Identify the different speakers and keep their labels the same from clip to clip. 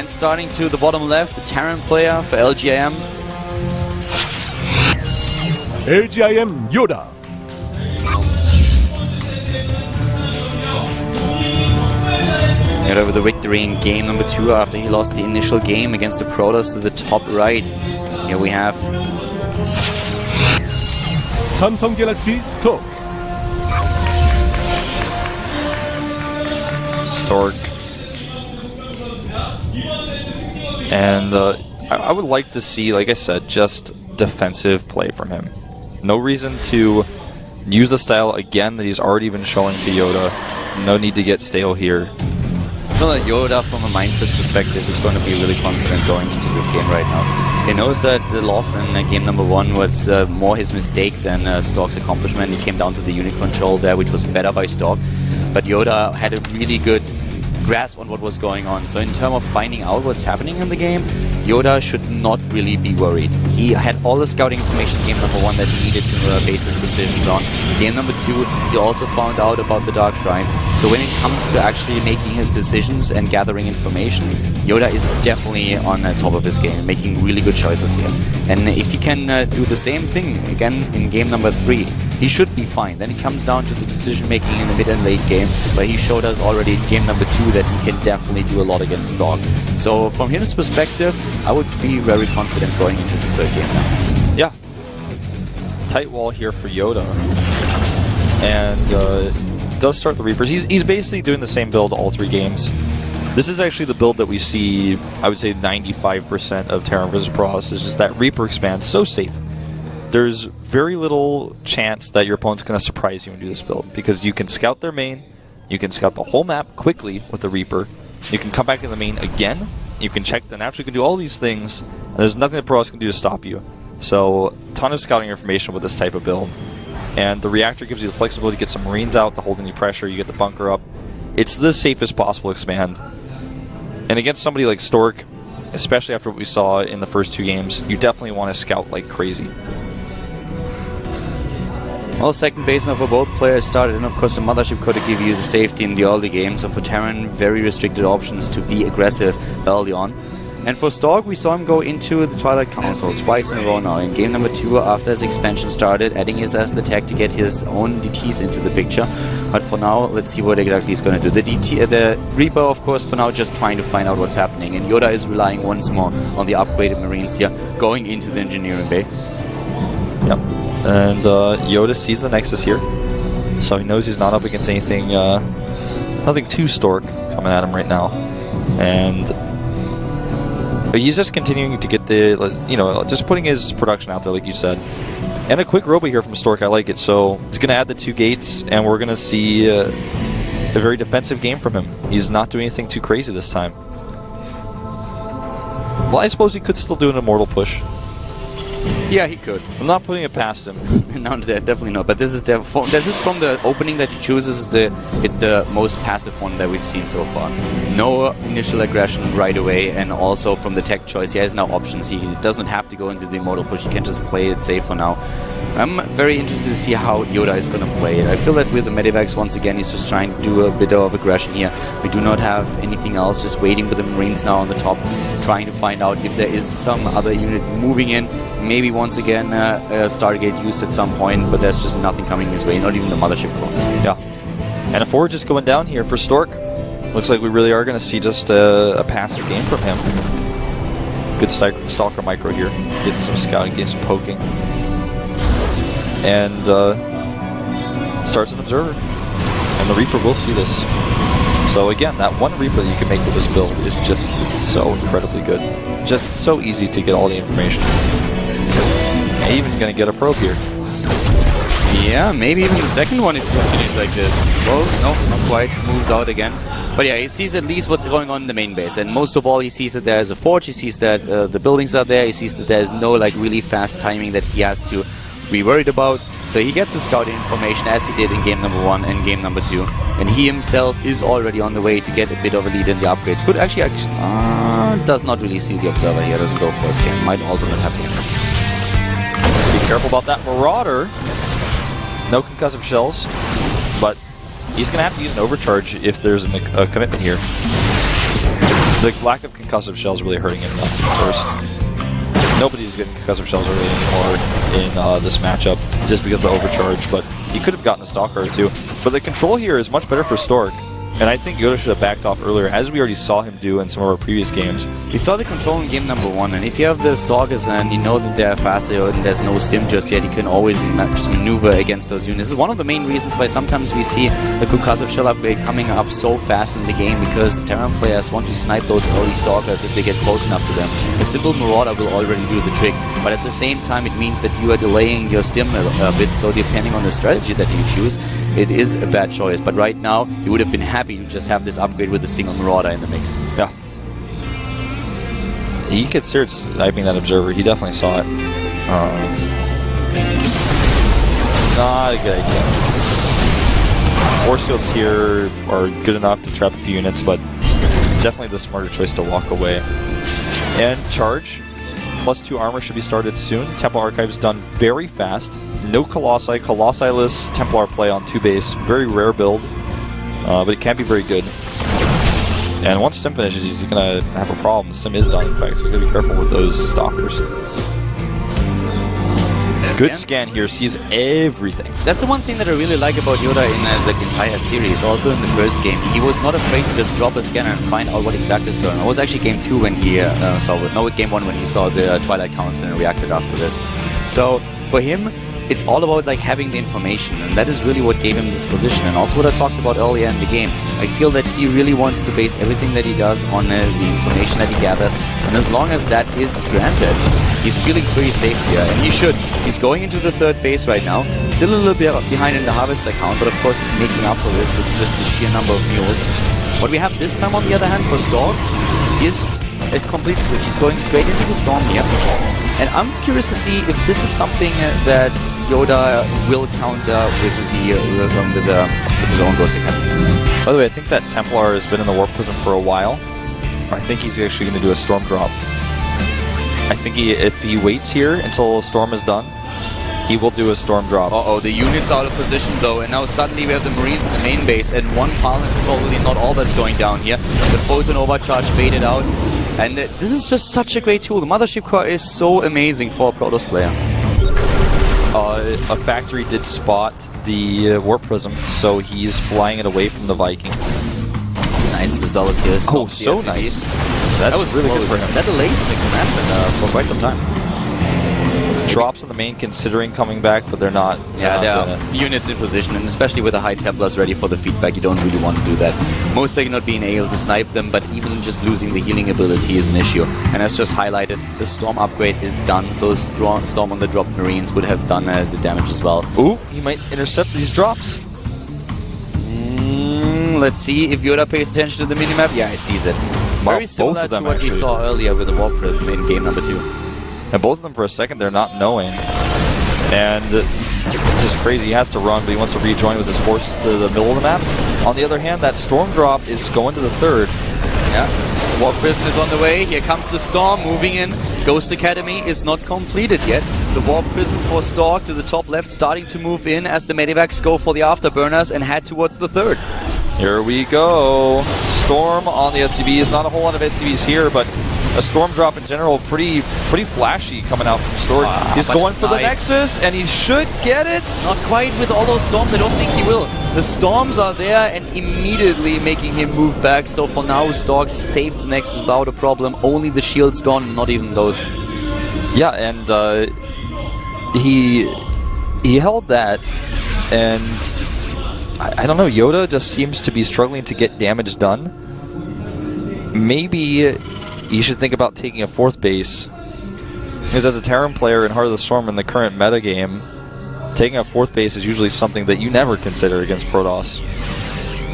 Speaker 1: And starting to the bottom left, the Terran player for LGIM.
Speaker 2: LGIM YoDa.
Speaker 1: YoDa with the victory in game number 2 after he lost the initial game against the Protoss to the top right. Here we have
Speaker 2: Samsung Galaxy Stork.
Speaker 3: Stork. And I would like to see, like I said, just defensive play from him. No reason to use the style again that he's already been showing to YoDa. No need to get stale here.
Speaker 1: I feel like YoDa, from a mindset perspective, is going to be really confident going into this game right now. He knows that the loss in game number 1 was more his mistake than Stork's accomplishment. He came down to the unit control there, which was better by Stork. But YoDa had a really good grasp on what was going on. So in terms of finding out what's happening in the game, YoDa should not really be worried. He had all the scouting information game number 1 that he needed to base his decisions on. Game number 2, he also found out about the Dark Shrine. So when it comes to actually making his decisions and gathering information, YoDa is definitely on top of his game, making really good choices here. And if he can do the same thing again in game number 3, he should be fine. Then it comes down to the decision making in the mid and late game, where he showed us already in game number 2 that he can definitely do a lot against Stork. So from his perspective, I would be very confident going into the 3rd game now.
Speaker 3: Yeah. Tight wall here for YoDa. And does start the Reapers. He's basically doing the same build all 3 games. This is actually the build that we see, I would say 95% of Terran vs. Protoss is just that Reaper expand, so safe. There's very little chance that your opponent's going to surprise you and do this build, because you can scout their main, you can scout the whole map quickly with the Reaper, you can come back in the main again, you can check the naps, you can do all these things, and there's nothing that Protoss can do to stop you. So, ton of scouting information with this type of build. And the reactor gives you the flexibility to get some Marines out to hold any pressure, you get the bunker up. It's the safest possible expand. And against somebody like Stork, especially after what we saw in the first 2 games, you definitely want to scout like crazy.
Speaker 1: Well, second base now for both players started, and of course the Mothership could give you the safety in the early game, so for Terran, very restricted options to be aggressive early on. And for Stork, we saw him go into the Twilight Council twice in a row now. In game number 2, after his expansion started, adding his as the tech to get his own DTs into the picture. But for now, let's see what exactly he's going to do. The Reaper, of course, for now just trying to find out what's happening. And YoDa is relying once more on the upgraded Marines here, going into the engineering bay.
Speaker 3: Yep. And YoDa sees the Nexus here, so he knows he's not up against anything, nothing too Stork coming at him right now. And he's just continuing to get the, just putting his production out there, like you said. And a quick robot here from Stork, I like it. So it's going to add the 2 gates, and we're going to see a very defensive game from him. He's not doing anything too crazy this time. Well, I suppose he could still do an Immortal push.
Speaker 1: Yeah, he could.
Speaker 3: I'm not putting it past him.
Speaker 1: No, definitely not. But this is from the opening that he chooses. It's the most passive one that we've seen so far. No initial aggression right away, and also from the tech choice, he has now options. He doesn't have to go into the Immortal push. He can just play it safe for now. I'm very interested to see how YoDa is going to play it. I feel that with the Medivacs, once again, he's just trying to do a bit of aggression here. We do not have anything else. Just waiting with the Marines now on the top, trying to find out if there is some other unit moving in. Maybe once again Stargate used at some point, but there's just nothing coming his way, not even the Mothership core.
Speaker 3: Yeah. And a Forge is going down here for Stork. Looks like we really are going to see just a passive game from him. Good Stalker micro here. Getting some scouting, getting some poking. And starts an Observer. And the Reaper will see this. So again, that one Reaper that you can make with this build is just so incredibly good. Just so easy to get all the information. Even going to get a probe here.
Speaker 1: Yeah, maybe even the second one if it continues like this. Close, no, not quite. Moves out again. But yeah, he sees at least what's going on in the main base. And most of all, he sees that there is a forge. He sees that the buildings are there. He sees that there is no really fast timing that he has to be worried about. So he gets the scouting information as he did in game number 1 and game number 2. And he himself is already on the way to get a bit of a lead in the upgrades. Could actually does not really see the Observer here. Doesn't go for a scan. Might also not happen.
Speaker 3: Be careful about that Marauder. No concussive shells, but he's going to have to use an overcharge if there's a commitment here. The lack of concussive shells really hurting him, though, of course. Nobody's getting concussive shells early anymore in this matchup just because of the overcharge, but he could have gotten a Stalker or two. But the control here is much better for Stork. And I think YoDa should have backed off earlier, as we already saw him do in some of our previous games.
Speaker 1: We saw the control in game number 1, and if you have the Stalkers and you know that they're faster and there's no stim just yet, you can always maneuver against those units. This is one of the main reasons why sometimes we see the concussive shell upgrade coming up so fast in the game, because Terran players want to snipe those early Stalkers if they get close enough to them. A simple Marauder will already do the trick, but at the same time it means that you are delaying your stim a bit, so depending on the strategy that you choose, it is a bad choice. But right now, you would have been happy to just have this upgrade with a single Marauder in the mix.
Speaker 3: Yeah. He considered sniping that Observer. He definitely saw it. Not a good idea. Force fields here are good enough to trap a few units, but definitely the smarter choice to walk away. And charge. +2 armor should be started soon. Templar Archives done very fast. No Colossi. Colossi-less Templar play on 2 base. Very rare build, but it can be very good. And once Stim finishes, he's going to have a problem. Stim is done, in fact, so he's going to be careful with those Stalkers. Good scan here, sees everything.
Speaker 1: That's the one thing that I really like about YoDa in the entire series. Also in the first game, he was not afraid to just drop a scanner and find out what exactly is going on. It was actually game 2 when he game 1 when he saw the Twilight Council and reacted after this. So for him, it's all about like having the information, and that is really what gave him this position. And also what I talked about earlier in the game. I feel that he really wants to base everything that he does on the information that he gathers, and as long as that is granted, he's feeling pretty safe here, and he should. He's going into the 3rd base right now, still a little bit behind in the Harvest account, but of course he's making up for this with just the sheer number of mules. What we have this time on the other hand for Stork is a complete switch. He's going straight into the Storm here. And I'm curious to see if this is something that YoDa will counter with his own Ghost Academy.
Speaker 3: By the way, I think that Templar has been in the Warp Prism for a while. I think he's actually going to do a Storm drop. I think if he waits here until Storm is done, he will do a Storm drop.
Speaker 1: Uh-oh, the unit's out of position though, and now suddenly we have the Marines in the main base, and one Fallen is probably not all that's going down here. The Photon Overcharge baited out. And this is just such a great tool. The Mothership Core is so amazing for a Protoss player.
Speaker 3: A factory did spot the Warp Prism, so he's flying it away from the Viking.
Speaker 1: Nice, the Zealot here.
Speaker 3: Oh, so nice.
Speaker 1: That was really good for him. That delays the command center for quite some time.
Speaker 3: Drops in the main considering coming back, but they're not.
Speaker 1: Yeah, there are units in position, and especially with the high Templars ready for the feedback, you don't really want to do that. Most likely not being able to snipe them, but even just losing the healing ability is an issue. And as just highlighted, the Storm upgrade is done, so Storm on the dropped Marines would have done the damage as well.
Speaker 3: Ooh, he might intercept these drops.
Speaker 1: Let's see if YoDa pays attention to the minimap. Yeah, he sees it. Very similar to what we saw earlier with the Warp Prism in game number 2.
Speaker 3: And both of them, for a second, they're not knowing. And it's just crazy. He has to run, but he wants to rejoin with his forces to the middle of the map. On the other hand, that Storm drop is going to the 3rd.
Speaker 1: Yeah, Warp Prism is on the way. Here comes the Storm moving in. Ghost Academy is not completed yet. The Warp Prism for Stork to the top left starting to move in as the Medivacs go for the Afterburners and head towards the 3rd.
Speaker 3: Here we go. Storm on the SCVs. Not a whole lot of SCVs here, but a Storm drop in general, pretty flashy coming out from Stork. He's going for the Nexus, and he should get it.
Speaker 1: Not quite with all those Storms, I don't think he will. The Storms are there and immediately making him move back, so for now Stork saves the Nexus without a problem. Only the shields gone, not even those.
Speaker 3: Yeah, and he held that, and I don't know, YoDa just seems to be struggling to get damage done. Maybe you should think about taking a 4th base, because as a Terran player in Heart of the Storm in the current metagame, taking a 4th base is usually something that you never consider against Protoss.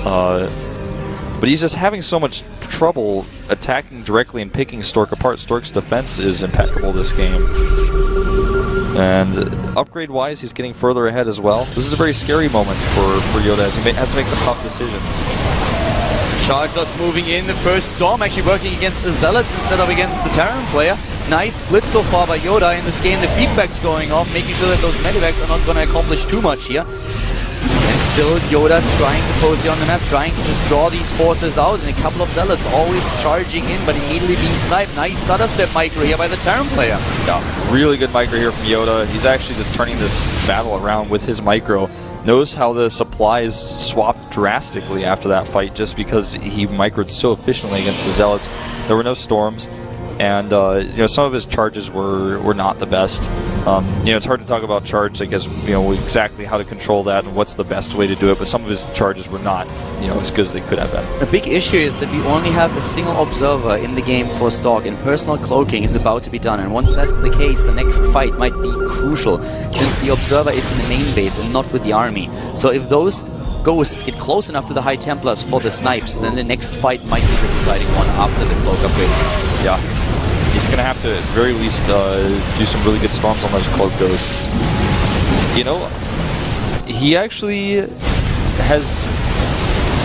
Speaker 3: But he's just having so much trouble attacking directly and picking Stork apart. Stork's defense is impeccable this game. And upgrade-wise, he's getting further ahead as well. This is a very scary moment for YoDa as he has to make some tough decisions.
Speaker 1: Chargers moving in, the first Storm actually working against the Zealots instead of against the Terran player. Nice split so far by YoDa in this game. The feedback's going off, making sure that those Medivacs are not going to accomplish too much here. And Still YoDa trying to pose on the map, trying to just draw these forces out, and a couple of zealots always charging in, but immediately being sniped. Nice stutter step micro here by the Terran player.
Speaker 3: Yeah, really good micro here from YoDa. He's actually just turning this battle around with his micro. Notice how the supplies swapped drastically after that fight just because he microed so efficiently against the zealots. There were no storms, and you know, some of his charges were not the best. You know, it's hard to talk about charge, I guess, you know, exactly how to control that and what's the best way to do it, but some of his charges were not, you know, as good as they could have been.
Speaker 1: The big issue is that we only have a single observer in the game for Stork, and personal cloaking is about to be done, and once that's the case, the next fight might be crucial, since the observer is in the main base and not with the army. So if those ghosts get close enough to the High Templars for the snipes, then the next fight might be the deciding one after the cloak upgrade.
Speaker 3: Yeah. He's going to have to, at the very least, do some really good storms on those cloak ghosts. You know, he actually has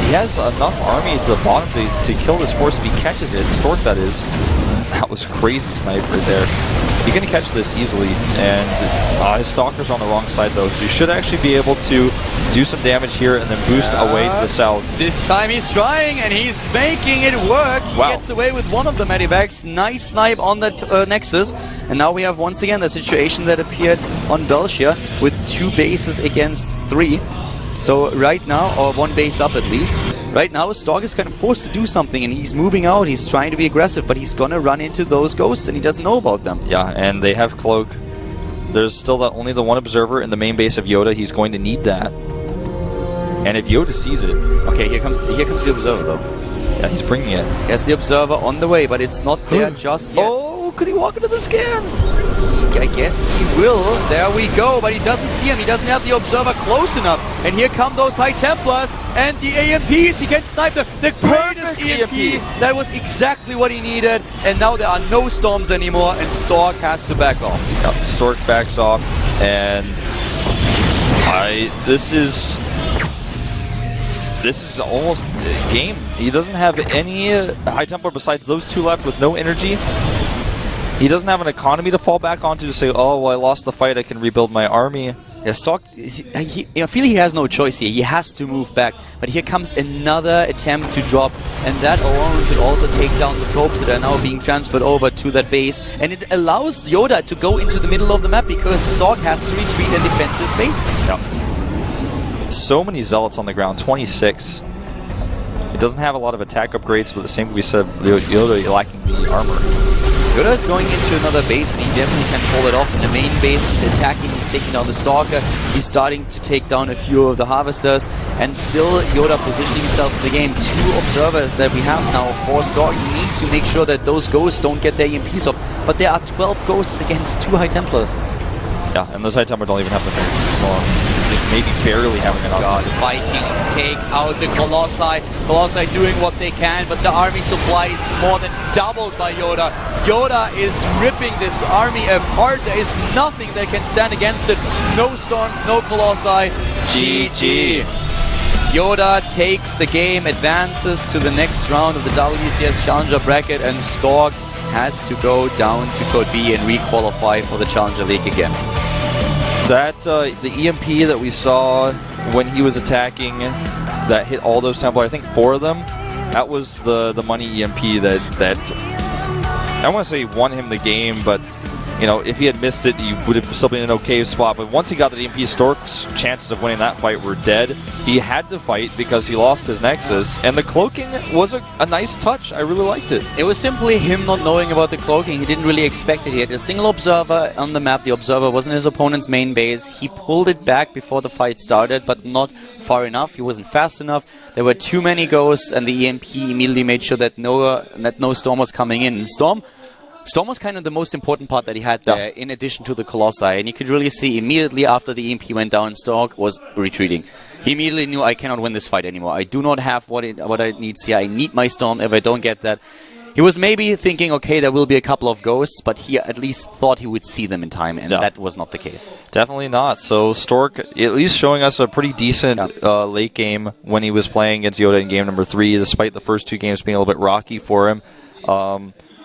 Speaker 3: enough army to the bottom to kill this force if he catches it. Stork, that is. That was crazy snipe right there. He's going to catch this easily, and his Stalker's on the wrong side, though, so he should actually be able to do some damage here and then boost away to the south.
Speaker 1: This time he's trying, and he's making it work. He gets away with one of the medivacs. Nice snipe on the Nexus. And now we have once again the situation that appeared on Belgia with 2 bases against 3. So right now, or 1 base up at least, right now Stork is kind of forced to do something, and he's moving out, he's trying to be aggressive, but he's gonna run into those ghosts and he doesn't know about them.
Speaker 3: Yeah, and they have cloak. There's still only the one observer in the main base of YoDa. He's going to need that. And if YoDa sees it...
Speaker 1: Okay, here comes the observer though.
Speaker 3: Yeah, he's bringing it.
Speaker 1: Yes, the observer on the way, but it's not there just yet.
Speaker 3: Oh, could he walk into the scan?
Speaker 1: I guess he will. There we go, but he doesn't see him. He doesn't have the observer close enough. And here come those High Templars and the AMPs. He can snipe them. The greatest EMP. That was exactly what he needed. And now there are no storms anymore, and Stork has to back off.
Speaker 3: Yep, Stork backs off, and this is almost game. He doesn't have any High Templar besides those 2 left with no energy. He doesn't have an economy to fall back onto to say, oh, well, I lost the fight, I can rebuild my army.
Speaker 1: Yeah, Stork, I feel he has no choice here. He has to move back. But here comes another attempt to drop, and that alone could also take down the probes that are now being transferred over to that base. And it allows YoDa to go into the middle of the map because Stork has to retreat and defend this base.
Speaker 3: Yeah. So many zealots on the ground, 26. It doesn't have a lot of attack upgrades, but the same we said, YoDa lacking the armor.
Speaker 1: YoDa is going into another base, and he definitely can pull it off. In the main base, he's attacking, he's taking down the Stalker, he's starting to take down a few of the Harvesters, and still YoDa positioning himself in the game. 2 observers that we have now for Stork. You need to make sure that those ghosts don't get their EMPs off. But there are 12 ghosts against 2 High Templars.
Speaker 3: Yeah, and those High Templars don't even have the storm. Maybe barely having enough.
Speaker 1: God, the Vikings take out the Colossi. Colossi doing what they can, but the army supply is more than doubled by YoDa. YoDa is ripping this army apart. There is nothing that can stand against it. No storms, no Colossi. GG. YoDa takes the game, advances to the next round of the WCS Challenger bracket, and Stork has to go down to Code B and re-qualify for the Challenger League again.
Speaker 3: That, the EMP that we saw when he was attacking, that hit all those Templar, I think 4 of them, that was the money EMP that I don't want to say won him the game, but you know, if he had missed it, he would have still been in an okay spot. But once he got the EMP, Stork's chances of winning that fight were dead. He had to fight because he lost his Nexus, and the cloaking was a nice touch. I really liked it.
Speaker 1: It was simply him not knowing about the cloaking. He didn't really expect it. He had a single observer on the map. The observer wasn't his opponent's main base. He pulled it back before the fight started, but not far enough. He wasn't fast enough. There were too many ghosts, and the EMP immediately made sure that no storm was coming in. And Storm was kind of the most important part that he had there, in addition to the Colossi. And you could really see immediately after the EMP went down, Stork was retreating. He immediately knew, I cannot win this fight anymore. I do not have what I need here. I need my Storm. If I don't get that, he was maybe thinking, okay, there will be a couple of ghosts, but he at least thought he would see them in time, and that was not the case.
Speaker 3: Definitely not. So Stork at least showing us a pretty decent late game when he was playing against YoDa in game number 3, despite the first 2 games being a little bit rocky for him.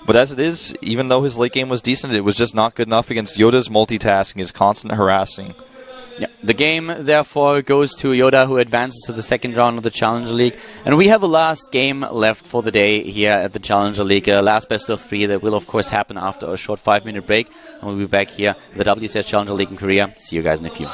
Speaker 3: But as it is, even though his late game was decent, it was just not good enough against YoDa's multitasking, his constant harassing.
Speaker 1: Yeah, the game therefore goes to YoDa, who advances to the second round of the Challenger League. And we have a last game left for the day here at the Challenger League. Last best of 3 that will of course happen after a short 5-minute break. And we'll be back here at the WCS Challenger League in Korea. See you guys in a few.